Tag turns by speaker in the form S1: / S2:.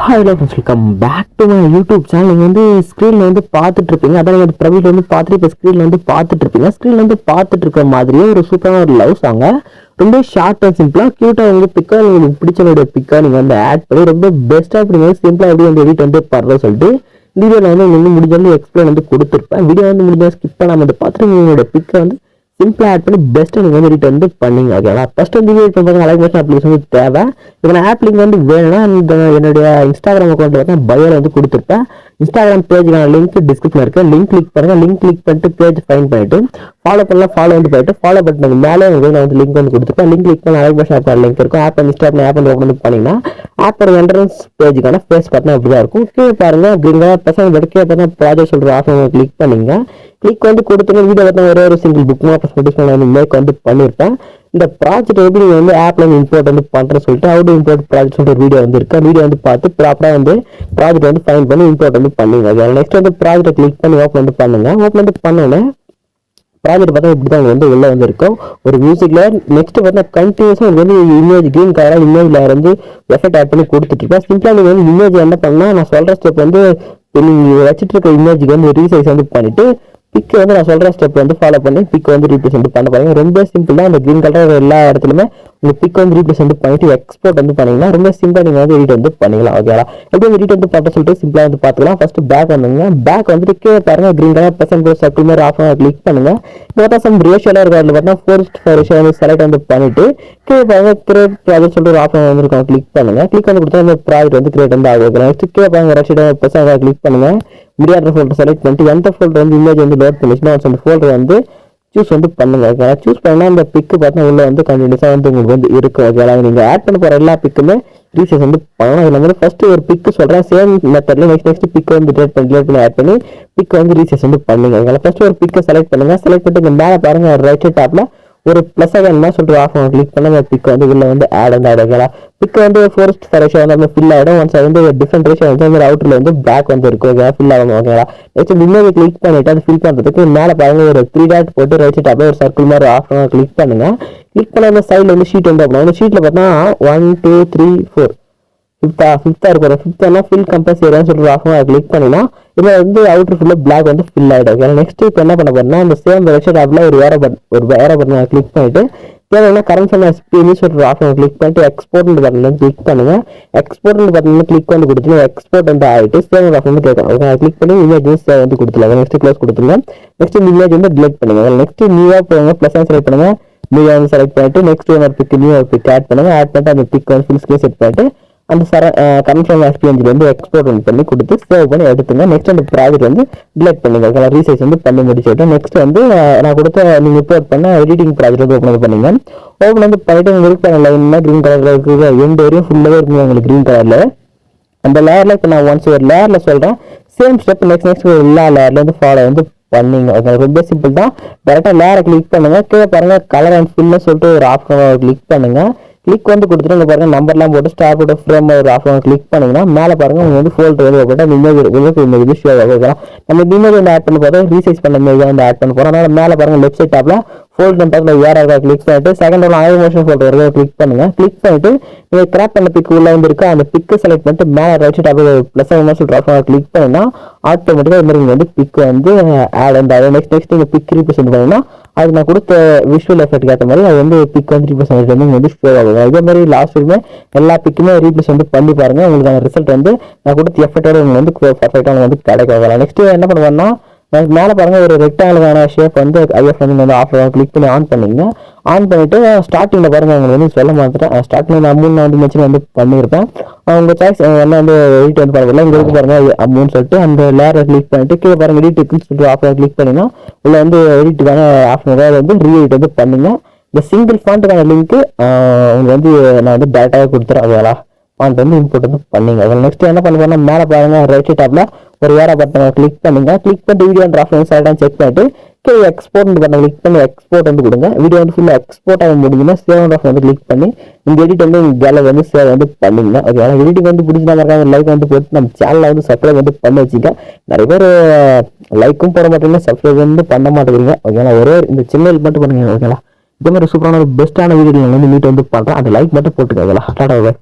S1: Hi welcome back to my YouTube channel. நீங்கள் வந்து ஸ்க்ரீனில் வந்து பார்த்துட்டு இருப்பீங்க. அதான் நீங்கள் ப்ரைவேட் வந்து பார்த்துட்டு இப்போ ஸ்க்ரீனில் வந்து பார்த்துட்டு இருப்பீங்க. ஸ்க்ரீனில் வந்து பார்த்துட்டு இருக்க மாதிரியே ஒரு சூப்பரான ஒரு லவ் சாங்க ரொம்ப ஷார்ட் அண்ட் சிம்பிளாக க்யூட்டாக வந்து பிக்காக உங்களுக்கு பிடிச்சவங்களுடைய பிக்காக நீங்கள் வந்து ஆட் பண்ணி ரொம்ப பெஸ்ட்டாக இப்படி வந்து சிம்பிளாக எப்படி வந்து எடிட் வந்து படுறோம் சொல்லிட்டு வீடியோவில் வந்து உங்களுக்கு முடிஞ்சாலும் எக்ஸ்பிளைன் வந்து கொடுத்துருப்பேன். வீடியோ வந்து முடிஞ்சால் ஸ்கிப் பண்ணாமல் வந்து பார்த்துட்டு உங்களுடைய பிக்கை வந்து சிம்பிளாக ஆட் பண்ணி பெஸ்ட்டாக நீங்கள் வந்து எடிட் வந்து பண்ணிங்க. ஓகேங்களா? ஃபஸ்ட் வந்து வீடியோ பண்ணுறாங்க லைக் மோஷன் அப்ளிகேஷன் வந்து தேவை. இப்போ நான் ஆப் லிங்க் வந்து வேணும்னா என்னுடைய இன்ஸ்டாகிராம் அக்கௌண்ட் வந்து பயோவில் வந்து கொடுத்துருப்பேன். இன்ஸ்டாகிராம் பேஜுக்கான லிங்க் டிஸ்கிரிப்ஷன் இருக்குது. லிங்க் கிளிக் பண்ணுங்கள். லிங்க் கிளிக் பண்ணிட்டு பேஜ் ஃபைன் பண்ணிட்டு ஃபாலோ பண்ணலாம். ஃபாலோ வந்து போயிட்டு ஃபாலோ பட்டனுக்கு மேலே உங்களுக்கு நான் வந்து லிங்க் வந்து கொடுத்துருப்பேன். லிங்க் கிளிக் பண்ண லைக் மோஷன் ஆப் லிங்க் இருக்கும். ஆப் இன்ஸ்டாகிராம் ஆப் வந்து ஓப்பன் வந்து பண்ணிங்கன்னா ஆப்போட என்ட்ரன்ஸ் பேஜுக்கான ஃபேஸ் பட்டன் அப்படி தான் இருக்கும். கீழே பாருங்க அப்படிங்கிற பசங்க பட்டு பார்த்தா ப்ராஜெக்ட் சொல்கிற ஆஃப் கிளிக் பண்ணிங்க. கிளிக் வந்து கொடுத்துங்க. வீடியோ பார்த்தா ஒரு சிங்கிள் புக் மார்க் வந்து மேக் வந்து பண்ணியிருப்பேன். இந்த ப்ராஜெக்ட் எப்படி வந்து ஆப்ல வந்து இம்போர்ட் வந்து பண்ணுறேன்னு சொல்லிட்டு அவுட் இம்போர்ட் ப்ராஜெக்ட் சொல்லிட்டு வீடியோ வந்து இருக்கு. வீடியோ வந்து பார்த்து ப்ராப்பராக வந்து ப்ராஜெக்ட் வந்து ஃபைன் பண்ணி இம்போர்ட் வந்து பண்ணுங்க. நெக்ஸ்ட் வந்து ப்ராஜெக்டை கிளிக் பண்ணி ஓப்பன் வந்து பண்ணுங்க. ஓப்பன் வந்து பண்ணோன்னே ப்ராஜெக்ட் பார்த்தா இப்படி தான் வந்து உள்ள வந்து இருக்கும் ஒரு மியூசிக் லேயர். நெக்ஸ்ட் பார்த்தா கண்டினியூஸாக வந்து இமேஜ் கிரீன் கலராக இமேஜ் லேயர் வந்து எஃபெக்ட் ஆட் பண்ணி கொடுத்துட்ருக்கேன். சிம்பிளாக நீங்கள் வந்து இமேஜ் என்ன பண்ணால் நான் சொல்கிற ஸ்டெப் வந்து நீங்கள் வச்சுட்டு இருக்க இமேஜுக்கு வந்து ரீசைஸ் வந்து பண்ணிட்டு பிக் வந்து நான் சொல்கிற ஸ்டெப் வந்து ஃபாலோ பண்ணி பிக் வந்து ரீப்ளேஸ்மெண்ட் பண்ண பாருங்க. ரொம்ப சிம்பிள் தான். அந்த கிரீன் கலர் எல்லா இடத்துலையுமே உங்கள் பிக் வந்து ரீப்ளேஸ்மெண்ட் பண்ணிட்டு எக்ஸ்போர்ட் வந்து பண்ணிங்கன்னா ரொம்ப சிம்பிளாக நீங்கள் வந்து எடிட் வந்து பண்ணிக்கலாம். ஓகேவா? எப்படி வந்து எடிட் வந்து பண்ண சொல்லிட்டு சிம்பிளாக வந்து பார்த்துக்கலாம். ஃபர்ஸ்ட் பேக் வந்துங்க. பேக் வந்துட்டு கீழே பாருங்க கிரீன் கலர் பர்சன்ட் சர்க்கிள் மாதிரி ஆஃப் கிளிக் பண்ணுங்க. இப்போ சம் ரேஷியோலாம் இருக்காது பார்த்தீங்கன்னா 4:4 ரேஷியோ வந்து செலக்ட் வந்து பண்ணிட்டு கீழே பாருங்க கிரியேட் ப்ராஜெக்ட் சொல்லிட்டு ஒரு ஆப்ஷன் வந்து இருக்கும். கிளிக் பண்ணுங்க. கிளிக் பண்ணி கொடுத்தா இந்த ப்ராஜெக்ட் வந்து கிரியேட் வந்து ஆகும். நெக்ஸ்ட் கீழே பாருங்க ரேஷியோ பர்சன்ட் கிளிக் பண்ணுங்க. மீடியா ஃபோல்டர் செலக்ட் பண்ணிட்டு எந்த ஃபோல்டர் வந்து இமேஜ் வந்து லோட் பண்ணிச்சுன்னா அந்த ஃபோல்டர் வந்து சூஸ் வந்து பண்ணுங்க. ஓகேங்களா? சூஸ் பண்ணால் இந்த பிக்கு பார்த்தா உள்ள வந்து கண்டினியூஸாக வந்து உங்களுக்கு வந்து இருக்கும். ஓகேங்களா? நீங்கள் ஆட் பண்ண போகிற எல்லா பிக்குமே ரீசைஸ் வந்து பண்ணலாம். இதில் வந்து ஃபர்ஸ்ட் ஒரு பிக்கு சொல்கிறேன். சேம் மெத்தட்ல நெக்ஸ்ட் பிக் வந்து டிலேட் பண்ணி ஆட் பண்ணி பிக் வந்து ரீசைஸ் வந்து பண்ணுங்க. ஓகேங்களா? ஃபர்ஸ்ட் ஒரு பிக்கை செலக்ட் பண்ணுங்க. செலக்ட் பண்ணிட்டு இந்த மேலே பாருங்க ரைட் சைட் டாப்ல ஒரு ப்ளஸ் வேணுமா சொல்லிட்டு ஆஃப் கிளிக் பண்ண அந்த பிக் வந்து உள்ள வந்து ஆட் வந்து ஆகிடும். பிக் வந்து ஃபோர்ஸ்ட் ரேஷியோ வந்து ஃபில் ஆகிடும். ஒன்ஸ் வந்து டிஃப்ரெண்ட் ரேஷியோ வந்து அவுட்டர்ல வந்து பேக் வந்து இருக்கும். ஃபில் ஆகும். ஓகேங்களா? நெக்ஸ்ட் இமேஜ் கிளிக் பண்ணிட்டு அது ஃபில் பண்ணுறதுக்கு மேலே பாருங்க ஒரு 3 டாட் போட்டு ரைட் சைட் டாப்ல ஒரு சர்க்கிள் மாதிரி ஆஃப் கிளிக் பண்ணுங்க. கிளிக் பண்ண அந்த சைடில் வந்து ஷீட் வந்து அப்படின்னா ஷீட்ல பார்த்தா 1 2 3 4 ஃபிஃப்த்தா இருக்கும். ஃபிஃப்த்னா ஃபில் கம்பல்ஸ் ஏரியான்னு சொல்லிட்டு ஆஃப் கிளிக் பண்ணினா இப்போ வந்து அவுட்டர் ஃபுல்லாக பிளாக் வந்து ஃபில் ஆகிடும். நெக்ஸ்ட் இப்போ என்ன பண்ண போறேன்னா அந்த சேம் வெப்சைட் ஆப்ல ஒரு ஏரோ பட்டன் கிளிக் பண்ணிட்டு தேவையான கரன்சி எக்ஸ்பீரியன்ஸ் சொல்லிட்டு ஆஃப் கிளிக் பண்ணிட்டு எக்ஸ்போர்ட் பட்டன் கிளிக் பண்ணுங்க. எக்ஸ்போர்ட் பட்டன் கிளிக் பண்ணி கொடுத்துட்டு எக்ஸ்போர்ட் வந்து ஆகிட்டு சேவ் ஆஃப் வந்து கேட்கும். கிளிக் பண்ணி இமேஜ் சேவ் வந்து கொடுத்துருங்க. நெக்ஸ்ட் க்ளோஸ் கொடுத்துருங்க. நெக்ஸ்ட் இமேஜ் வந்து டிலீட் பண்ணுங்க. நெக்ஸ்ட் நியூவா போங்க ப்ளஸ் செலக்ட் பண்ணுங்க. நியூ வந்து செலக்ட் பண்ணிட்டு நெக்ஸ்ட் ஒரு பிக் நியூ பிக் ஆட் பண்ணுங்க. ஆட் பண்ணிட்டு அந்த பிக் வந்து ஃபுல் ஸ்க்ரீன் செட் பண்ணிட்டு அந்த கன்ஃபார்ம் எக்ஸ்பீரியன்ஸ் வந்து எக்ஸ்போர்ட் பண்ணி கொடுத்து சேவ் பண்ணி எடுத்துங்க. நெக்ஸ்ட் அந்த ப்ராஜெக்ட் வந்து டிலீட் பண்ணுங்க. ரீசைஸ் வந்து பண்ணி முடிச்சுட்டு நெக்ஸ்ட் வந்து நான் கொடுத்த நீங்கள் இம்போர்ட் பண்ண எடிட்டிங் ப்ராஜெக்ட் வந்து ஓப்பன் பண்ணுங்க. ஓப்பன் வந்து பண்ணிட்டு உங்களுக்கு லைன்னா கிரீன் கலர்ல இருக்குது. எந்த ஏரியும் ஃபுல்லாகவே இருக்குங்க உங்களுக்கு கிரீன் கலர்ல. அந்த லேயர்ல இப்போ நான் ஒன்ஸ் ஒரு லேயர்ல சொல்றேன். சேம் ஸ்டெப் நெக்ஸ்ட் எல்லா லேயர்ல இருந்து ஃபாலோ வந்து பண்ணீங்க. ரொம்ப சிம்பிள் தான். டேரக்டா லேயரை கிளிக் பண்ணுங்க. கீழே பாருங்க கலர் அண்ட் ஃபில்னு சொல்லிட்டு ஒரு ஆப்ஷன் கிளிக் பண்ணுங்க. கிளிக் வந்து கொடுத்துட்டு பாருங்க நம்பர்லாம் போட்டு ஸ்டார் போட்டு ஃப்ரேம் ஒரு ஆப்ஷன் கிளிக் பண்ணீங்கன்னா மேலே பாருங்க உங்களுக்கு வந்து ஃபோல்டர் வந்து போட்டு அந்த இமேஜ் ஷோ ஆகும். நம்ம இமேஜ் வந்து ஆட் பண்ண போதும் ரீசைஸ் பண்ண இமேஜ் வந்து ஆட் பண்ண போறோம். அதனால மேலே பாருங்க லெஃப்ட் சைட் டாப்ல ஃபோல்டர் பக்கத்தில் வேற கிளிக் பண்ணிட்டு செகண்ட் ஒரு மோஷன் ஃபோல்டர் கிளிக் பண்ணுங்க. கிளிக் பண்ணிட்டு நீங்க கிராப் பண்ண பிக் உள்ள வந்து இருக்கு அந்த பிக்கை செலக்ட் பண்ணிட்டு மேலே ரைட் சைட் டாப்ல பிளஸ் சொல்லிட்டு கிளிக் பண்ணினா ஆட்டோமேட்டிக்கா இந்த மாதிரி வந்து பிக் வந்து ஆட் வந்து ஆகும். நெக்ஸ்ட் நீங்க பிக் ரீப்ரசென்ட் பண்ணீங்கன்னா அது நான் கொடுத்த விஷுவல் எஃபெக்ட் ஏற்ற மாதிரி அது வந்து பிக் வந்து ரீப்ளேஸ்மெண்ட் வந்து ஷோ ஆகும். இதே மாதிரி லாஸ்ட் வரைக்குமே எல்லா பிக்குமே ரீப்ளேஸ் வந்து பண்ணி பாருங்க. உங்களுக்கு ரிசல்ட் வந்து நான் கொடுத்த எஃபெக்டோட உங்களுக்கு வந்து பர்ஃபெக்டாக வந்து கிடைக்கும். நெக்ஸ்ட் என்ன பண்ணுவேன்னா மேலே பாருங்க ஒரு ரெக்டாங்கிளான ஷேப் வந்து ஐஎஃப் வந்து ஆஃப் கிளிக் பண்ணி ஆன் பண்ணிங்க. ஆன் பண்ணிட்டு ஸ்டார்டிங்ல பாருங்க உங்களுக்கு வந்து சொல்ல மாட்டேன். ஸ்டார்டிங் அமௌண்ட் நான் வந்து மென்ஷன் வந்து பண்ணியிருப்பேன். உங்க சாய்ஸ் என்ன வந்து எடிட் வந்து பாருங்க இங்க இருக்கு பாருங்க அமௌண்ட் சொல்லிட்டு அந்த லேயரை கிளிக் பண்ணிட்டு கீழே பாருங்க எடிட் சொல்லிட்டு ஆஃப் கிளிக் பண்ணினா உள்ள வந்து எடிட்டுக்கான ஆப்ஷன் ஏதாவது வந்து ரீஎடிட் வந்து பண்ணுங்க. இந்த சிங்கிள் ஃபாண்ட்டுக்கான லிங்க் உங்களுக்கு வந்து நான் வந்து டேட்டாவே கொடுத்துறேன். அதெல்லாம் ஃபாண்ட் வந்து இம்போர்ட் வந்து பண்ணிங்க. அதில் நெக்ஸ்ட் என்ன பண்ண போனால் மேலே பாருங்க ரைட் டாப்ல ஒரு ஏரோ பட்டனை கிளிக் பண்ணுங்க. கிளிக் பண்ணிட்டு வீடியோ அண்ட் ரெஃபரன்ஸ் ஆகிட்டான்னு செக் பண்ணிட்டு கீழே எக்ஸ்போர்ட் பட்டனை கிளிக் பண்ணி எக்ஸ்போர்ட் வந்து கொடுங்க. வீடியோ வந்து ஃபுல்லாக எக்ஸ்போர்ட் ஆக முடிஞ்சுன்னா சேவ் அண்ட் ஆஃப் வந்து கிளிக் பண்ணி இந்த எடிட் வந்து உங்கள் கேலரி வந்து சேவ் வந்து பண்ணிங்க. ஓகே, எடிட்டிங் வந்து பிடிச்சா இருக்காங்க லைக் வந்து போட்டு நம்ம சேனலில் வந்து சப்ஸ்கிரைப் வந்து பண்ணி வச்சுக்க. நிறைய பேர் லைக்கும் போட மாட்டேங்க, சப்ஸ்கிரைப் வந்து பண்ண மாட்டேங்கிறீங்க. ஓகேங்களா, ஒரே இந்த சின்ன ஹெல்ப் மட்டும் பண்ணுங்க. ஓகேங்களா, இதே மாதிரி சூப்பரான ஒரு பெஸ்ட்டான வீடியோ வந்து மீட் வந்து பண்ணுறேன். அந்த லைக் மட்டும் போட்டுக்கோங்களா.